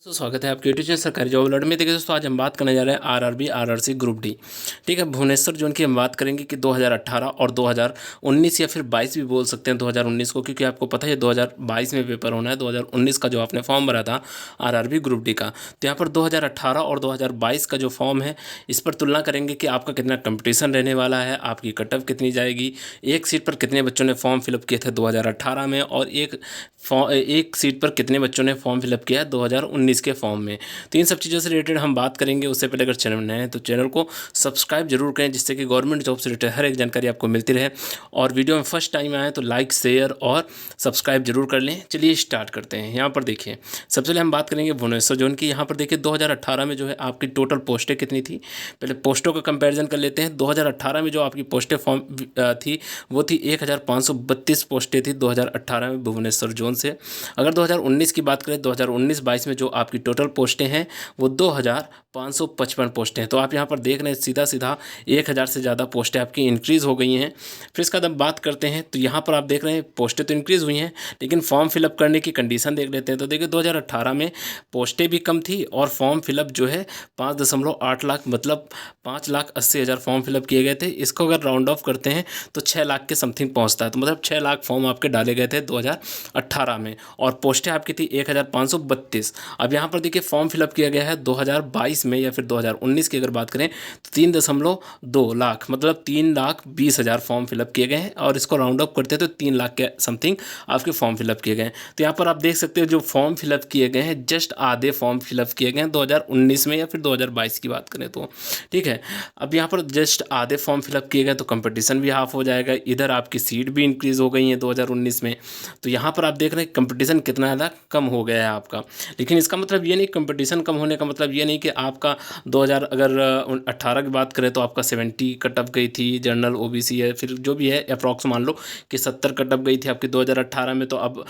स्वागत है आपके यूट्यूब चैनल सरकारी जॉब अलर्ट में। देखिए दोस्तों, आज हम बात करने जा रहे हैं आरआरबी आरआरसी ग्रुप डी। ठीक है, भुवनेश्वर जोन की हम बात करेंगे कि 2018 और 2019 या फिर 22 भी बोल सकते हैं 2019 को, क्योंकि आपको पता है 2022 में पेपर होना है। 2019 का जो आपने फॉर्म भरा था आरआरबी ग्रुप डी का, तो यहाँ पर 2018 और 2022 का जो फॉर्म है इस पर तुलना करेंगे कि आपका कितना कंपटीशन रहने वाला है, आपकी कट ऑफ कितनी जाएगी, एक सीट पर कितने बच्चों ने फॉर्म फिलअप किए थे 2018 में, और एक सीट पर कितने बच्चों ने फॉर्म फिलअप किया है 2019 के फॉर्म में। तो इन सब चीज़ों से रिलेटेड हम बात करेंगे। उससे पहले अगर चैनल नए हैं तो चैनल को सब्सक्राइब जरूर करें, जिससे कि गवर्नमेंट जॉब से रिलेटेड हर एक जानकारी आपको मिलती रहे। और वीडियो में फर्स्ट टाइम आए तो लाइक शेयर और सब्सक्राइब जरूर कर लें। चलिए स्टार्ट करते हैं। यहाँ पर देखिए, सबसे पहले हम बात करेंगे भुवनेश्वर जोन की। यहाँ पर देखिए 2018 में जो है आपकी टोटल पोस्टें कितनी थी, पहले पोस्टों का कंपेरिजन कर लेते हैं। 2018 में जो आपकी पोस्टें फॉर्म थी वो थी 1532 पोस्टें थी 2018 में भुवनेश्वर जोन से। अगर 2019 की बात करें, 2019-22 में जो आपकी टोटल पोस्टें हैं वो 2555 पोस्टें हैं। तो आप यहाँ पर देख रहे हैं सीधा सीधा 1000 से ज़्यादा पोस्टें आपकी इंक्रीज़ हो गई हैं। फिर इसका जब बात करते हैं तो यहाँ पर आप देख रहे हैं पोस्टें तो इंक्रीज़ हुई हैं, लेकिन फॉर्म फिलअप करने की कंडीशन देख लेते हैं। तो देखिए 2018 में पोस्टें भी कम थी और फॉर्म फिलअप जो है 5.8 लाख, मतलब 5,80,000 फॉर्म फिलअप किए गए थे। इसको अगर राउंड ऑफ करते हैं तो 6 लाख के समथिंग पहुँचता है। तो मतलब 6 लाख फॉर्म आपके डाले गए थे 2018 में, और पोस्टें आपकी थी 1532। अब यहाँ पर देखिए फॉर्म फिलअप किया गया है 2022 में या फिर 2019 की अगर बात करें तो 3.2 लाख, मतलब 3,20,000 फॉर्म फिलअप किए गए हैं, और इसको राउंड अप करते हैं तो 3 लाख के समथिंग आपके फॉर्म फिलअप किए गए हैं। तो यहाँ पर आप देख सकते हो जो फॉर्म फिलअप किए गए हैं जस्ट आधे फॉर्म फिलअप किए गए हैं 2019 में या फिर 2022 की बात करें तो। ठीक है, अब यहाँ पर जस्ट आधे फॉर्म फिलअप किए गए तो कंपटीशन भी हाफ हो जाएगा, इधर आपकी सीट भी इंक्रीज़ हो गई है 2019 में। तो यहाँ पर आप देख रहे हैं कंपटीशन कितना ज़्यादा कम हो गया है आपका। लेकिन इसका मतलब ये नहीं, कंपटीशन कम होने का मतलब ये नहीं कि आपका 2018 की बात करें तो आपका 70 कट ऑफ गई थी जनरल ओबीसी है, फिर जो भी है अप्रॉक्स मान लो कि 70 कट ऑफ गई थी आपकी 2018 में। तो अब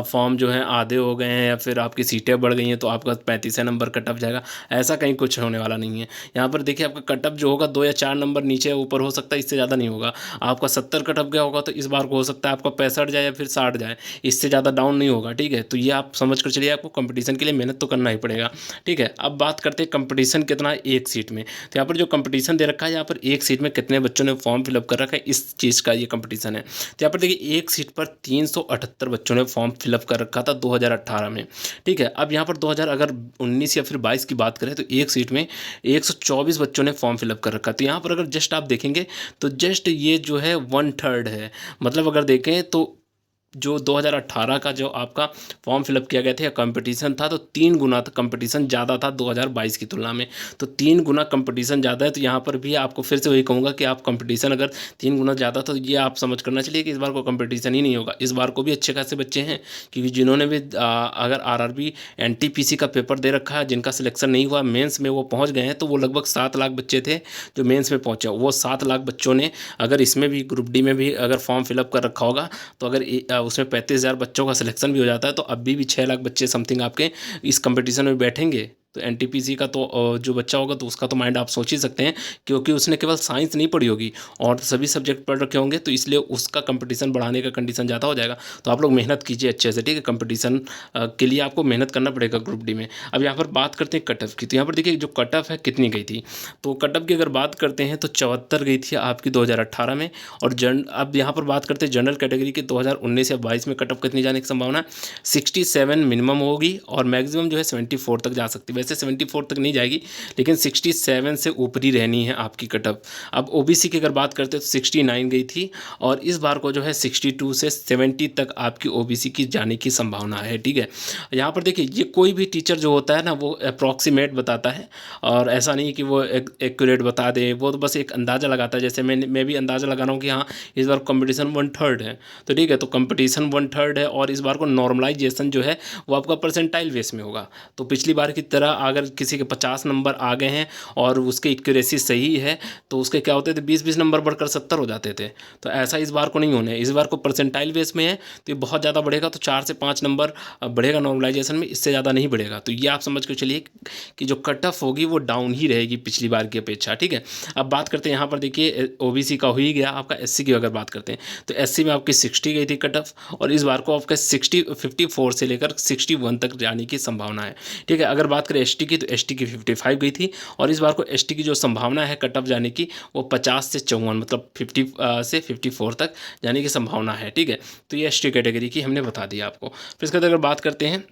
फॉर्म जो है आधे हो गए हैं या फिर आपकी सीटें बढ़ गई हैं तो आपका 35 नंबर कट ऑफ जाएगा, ऐसा कहीं कुछ होने वाला नहीं है। यहाँ पर देखिए आपका कट ऑफ जो होगा 2 या 4 नंबर नीचे ऊपर हो सकता है, इससे ज़्यादा नहीं होगा। आपका 70 कट ऑफ गया होगा तो इस बार को हो सकता है आपका 65 जाए या फिर 60 जाए, इससे ज़्यादा डाउन नहीं होगा। ठीक है, तो ये आप समझ कर चलिए, आपको कंपटीशन के लिए मेहनत तो करना ही पड़ेगा। ठीक है, अब बात करते हैं कंपटीशन कितना है एक सीट में। तो यहाँ पर जो कंपटीशन दे रखा है, यहाँ पर एक सीट में कितने बच्चों ने फॉर्म फिलअप कर रखा है, इस चीज़ का ये कंपटीशन है। तो यहाँ पर देखिए एक सीट पर 378 बच्चों ने फॉर्म फिलअप कर रखा था 2018 में। ठीक है, अब यहाँ पर 2019 या फिर 22 की बात करें तो एक सीट में 124 बच्चों ने फॉर्म फिलअप कर रखा। तो यहाँ पर अगर जस्ट आप देखेंगे तो जस्ट ये जो है 1/3 है। मतलब अगर देखें तो जो 2018 का जो आपका फॉर्म फिलअप किया गया था या कंपटीशन था, तो 3 गुना कंपटीशन ज़्यादा था 2022 की तुलना में। तो 3 गुना कंपटीशन ज़्यादा है। तो यहाँ पर भी आपको फिर से वही कहूँगा कि आप कंपटीशन अगर 3 गुना ज़्यादा, तो ये आप समझ करना चाहिए कि इस बार को कंपटीशन ही नहीं होगा। इस बार को भी अच्छे खासे बच्चे हैं, क्योंकि जिन्होंने भी अगर आरआरबी एनटीपीसी का पेपर दे रखा है, जिनका सिलेक्शन नहीं हुआ, मेंस में वो पहुँच गए हैं, तो वो लगभग 7 लाख बच्चे थे जो मेंस में पहुँचे। वो 7 लाख बच्चों ने अगर इसमें भी ग्रुप डी में भी अगर फॉर्म फिलअप कर रखा होगा, तो अगर उसमें 35,000 बच्चों का सिलेक्शन भी हो जाता है, तो अभी भी 6 लाख बच्चे समथिंग आपके इस कंपटीशन में बैठेंगे। तो एनटीपीसी का तो जो बच्चा होगा तो उसका तो माइंड आप सोच ही सकते हैं, क्योंकि उसने केवल साइंस नहीं पढ़ी होगी और सभी सब्जेक्ट पढ़ रखे होंगे, तो इसलिए उसका कंपटीशन बढ़ाने का कंडीशन ज़्यादा हो जाएगा। तो आप लोग मेहनत कीजिए अच्छे से। ठीक है, कंपटीशन के लिए आपको मेहनत करना पड़ेगा ग्रुप डी में। अब यहाँ पर बात करते हैं कट ऑफ की। तो यहाँ पर देखिए जो कट ऑफ है कितनी गई थी, तो कट ऑफ की अगर बात करते हैं तो 74 गई थी आपकी 2018 में। और अब यहाँ पर बात करते हैं जनरल कैटेगरी की 2019 या 22 में कट ऑफ कितनी जाने की संभावना है, 67 मिनिमम होगी और मैक्सिमम जो है 74 तक जा सकती है। वैसे 74 तक नहीं जाएगी, लेकिन 67 से ऊपर ही रहनी है आपकी कट ऑफ। अब ओबीसी की अगर बात करते हैं तो 69 गई थी, और इस बार को जो है 62 से 70 तक आपकी ओबीसी की जाने की संभावना है। ठीक है, यहाँ पर देखिए ये कोई भी टीचर जो होता है ना, वो अप्रॉक्सीमेट बताता है, और ऐसा नहीं कि वो एक्यूरेट बता दे, वो तो बस एक अंदाज़ा लगाता है। जैसे मैं भी अंदाज़ा लगा रहा हूँ कि हाँ इस बार कंपटीशन 1/3 है, तो ठीक है, तो कंपटीशन 1/3 है, और इस बार को नॉर्मलाइजेशन जो है वो आपका परसेंटाइल बेस में होगा। तो पिछली बार की तरह अगर किसी के 50 नंबर आ गए हैं और उसकी एक्यूरेसी सही है तो उसके क्या होते थे 20-20 नंबर बढ़कर 70 हो जाते थे। तो ऐसा इस बार को नहीं होने, इस बार को परसेंटाइल बेस में है तो ये बहुत ज़्यादा बढ़ेगा, तो 4 से 5 नंबर बढ़ेगा नॉर्मलाइजेशन में, इससे ज़्यादा नहीं बढ़ेगा। तो ये आप समझ के चलिए कि जो कट ऑफ होगी वो डाउन ही रहेगी पिछली बार की अपेक्षा, ठीक है। अब बात करते हैं यहाँ पर, देखिए ओबीसी का हो ही गया, आपका एससी की अगर बात करते हैं तो एससी में आपकी 60 गई थी कट ऑफ, और इस बार को आपका 54 से लेकर 61 तक जाने की संभावना है, ठीक है। अगर बात करें एसटी की तो एसटी की 55 गई थी, और इस बार को एसटी की जो संभावना है कट ऑफ जाने की वो 50 से 54, मतलब 50 से 54 तक जाने की संभावना है, ठीक है। तो ये एसटी कैटेगरी की हमने बता दिया आपको। फिर इसके बाद अगर बात करते हैं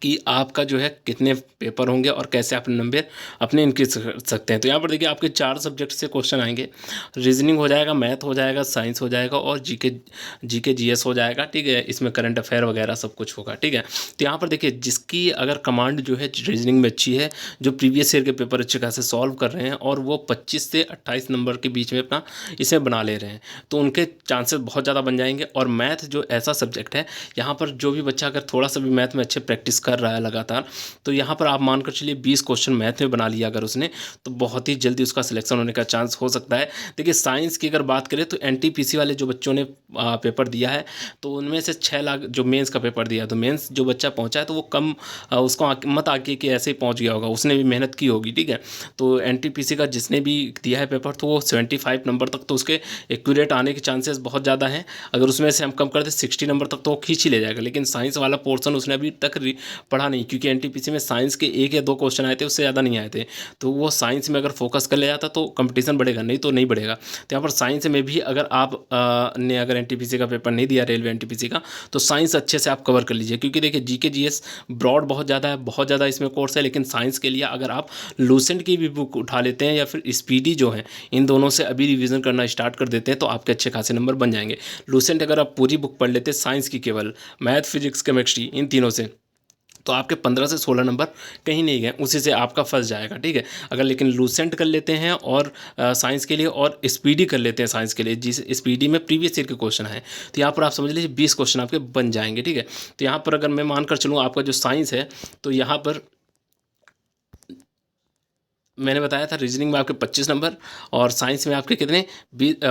कि आपका जो है कितने पेपर होंगे और कैसे आप नंबर अपने इंक्रीज कर सकते हैं। तो यहाँ पर देखिए आपके 4 सब्जेक्ट से क्वेश्चन आएंगे, रीजनिंग हो जाएगा, मैथ हो जाएगा, साइंस हो जाएगा और जीके जीएस हो जाएगा, ठीक है। इसमें करंट अफेयर वगैरह सब कुछ होगा, ठीक है। तो यहाँ पर देखिए जिसकी अगर कमांड जो है रीजनिंग में अच्छी है, जो प्रीवियस ईयर के पेपर अच्छे खासे सॉल्व कर रहे हैं और वो 25 से 28 नंबर के बीच में अपना इसे बना ले रहे हैं, तो उनके चांसेस बहुत ज़्यादा बन जाएंगे। और मैथ जो ऐसा सब्जेक्ट है, यहाँ पर जो भी बच्चा अगर थोड़ा सा भी मैथ में अच्छे प्रैक्टिस कर रहा है लगातार, तो यहाँ पर आप मानकर चलिए 20 क्वेश्चन मैथ में बना लिया अगर उसने, तो बहुत ही जल्दी उसका सिलेक्शन होने का चांस हो सकता है। देखिए साइंस की अगर बात करें तो एनटीपीसी वाले जो बच्चों ने पेपर दिया है, तो उनमें से 6 लाख जो मेंस का पेपर दिया, तो मेंस जो बच्चा पहुंचा है तो वो कम उसको मत आके कि ऐसे ही पहुंच गया होगा, उसने भी मेहनत की होगी, ठीक है। तो एनटीपीसी का जिसने भी दिया है पेपर, तो वो 75 नंबर तक तो उसके एक्यूरेट आने के चांसेस बहुत ज़्यादा हैं। अगर उसमें से हम कम कर दें 60 नंबर तक तो वो खींच ही ले जाएगा। लेकिन साइंस वाला पोर्सन उसने अभी तक पढ़ा नहीं, क्योंकि एनटीपीसी में साइंस के 1 या 2 क्वेश्चन आए थे, उससे ज़्यादा नहीं आए थे। तो वो साइंस में अगर फोकस कर ले जाता तो कंपटीशन बढ़ेगा, नहीं तो नहीं बढ़ेगा। तो यहाँ पर साइंस में भी अगर आप ने अगर एनटीपीसी का पेपर नहीं दिया, रेलवे एनटीपीसी का, तो साइंस अच्छे से आप कवर कर लीजिए, क्योंकि देखिए जीके जीएस ब्रॉड बहुत ज़्यादा है, बहुत ज़्यादा इसमें कोर्स है। लेकिन साइंस के लिए अगर आप लूसेंट की भी बुक उठा लेते हैं या फिर स्पीडी जो है, इन दोनों से अभी रिवीजन करना स्टार्ट कर देते हैं तो आपके अच्छे खासे नंबर बन जाएंगे। लूसेंट अगर आप पूरी बुक पढ़ लेते हैं साइंस की, केवल मैथ फिजिक्स केमिस्ट्री इन तीनों से, तो आपके 15 से 16 नंबर कहीं नहीं गए, उसी से आपका फंस जाएगा, ठीक है। अगर लेकिन लूसेंट कर लेते हैं और साइंस के लिए और स्पीडी कर लेते हैं साइंस के लिए, जिस स्पीडी में प्रीवियस ईयर के क्वेश्चन है, तो यहाँ पर आप समझ लीजिए 20 क्वेश्चन आपके बन जाएंगे, ठीक है। तो यहाँ पर अगर मैं मानकर चलूँ आपका जो साइंस है, तो यहाँ पर मैंने बताया था रीजनिंग में आपके 25 नंबर और साइंस में आपके कितने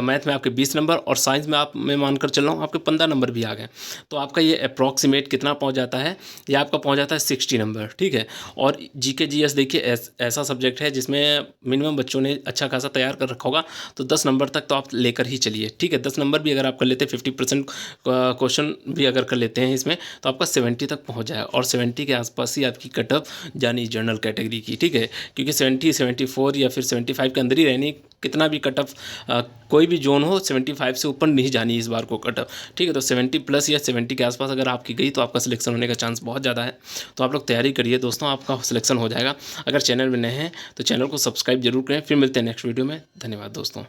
मैथ में आपके 20 नंबर और साइंस में आप मैं मानकर चल रहा हूँ आपके 15 नंबर भी आ गए। तो आपका ये अप्रॉक्सीमेट कितना पहुँच जाता है, ये आपका पहुँच जाता है 60 नंबर, ठीक है। और जीके जीएस देखिए ऐसा सब्जेक्ट है जिसमें मिनिमम बच्चों ने अच्छा खासा तैयार कर रखा होगा, तो 10 नंबर तक तो आप लेकर ही चलिए, ठीक है। 10 नंबर भी अगर आप कर लेते हैं, 50% क्वेश्चन भी अगर कर लेते हैं इसमें, तो आपका 70 तक पहुँच जाएगा। और 70 के आसपास ही आपकी कट ऑफ जानी जनरल कैटेगरी की, ठीक है। क्योंकि 74 या फिर 75 के अंदर ही रहनी, कितना भी कट ऑफ कोई भी जोन हो 75 से ऊपर नहीं जानी इस बार को कट ऑफ, ठीक है। तो 70 प्लस या 70 के आसपास अगर आपकी गई तो आपका सिलेक्शन होने का चांस बहुत ज़्यादा है। तो आप लोग तैयारी करिए दोस्तों, आपका सिलेक्शन हो जाएगा। अगर चैनल में नए हैं तो चैनल को सब्सक्राइब जरूर करें। फिर मिलते हैं नेक्स्ट वीडियो में। धन्यवाद दोस्तों।